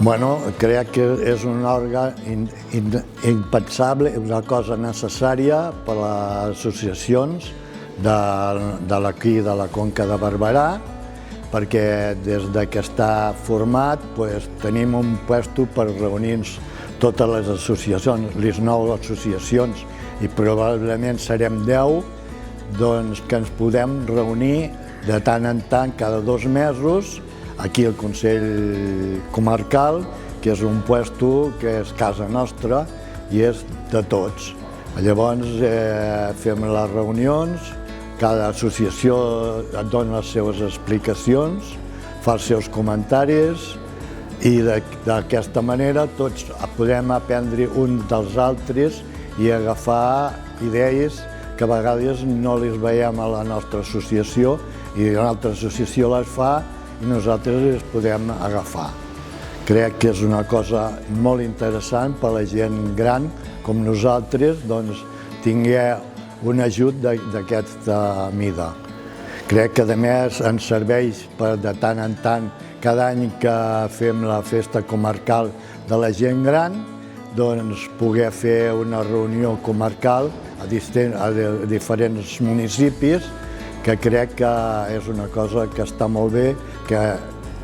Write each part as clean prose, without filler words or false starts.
Crec que és un òrgan impensable, una cosa necessària per a les associacions d'aquí de la Conca de Barberà, perquè des que està format tenim un lloc per reunir-nos totes les associacions, les 9 associacions, i probablement serem 10, doncs que ens podem reunir de tant en tant, cada 2 mesos, aquí al Consell Comarcal, que és un lloc que és casa nostra i és de tots. Llavors fem les reunions, cada associació dona les seves explicacions, fa els seus comentaris i d'aquesta manera tots podem aprendre uns dels altres i agafar idees que a vegades no les veiem a la nostra associació i una altra associació les fa i nosaltres les podem agafar. Crec que és una cosa molt interessant per a la gent gran com nosaltres tinguer un ajut d'aquesta mida. Crec que a més ens serveix per de tant en tant, cada any que fem la festa comarcal de la gent gran, poder fer una reunió comarcal a diferents municipis, que crec que és una cosa que està molt bé, que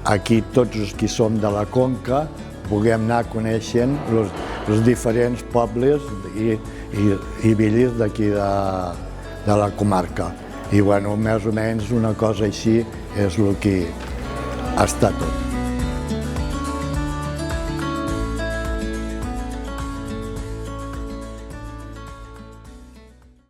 aquí tots els que som de la Conca puguem anar coneixent els diferents pobles i viles d'aquí de la comarca. I més o menys una cosa així és el que està tot.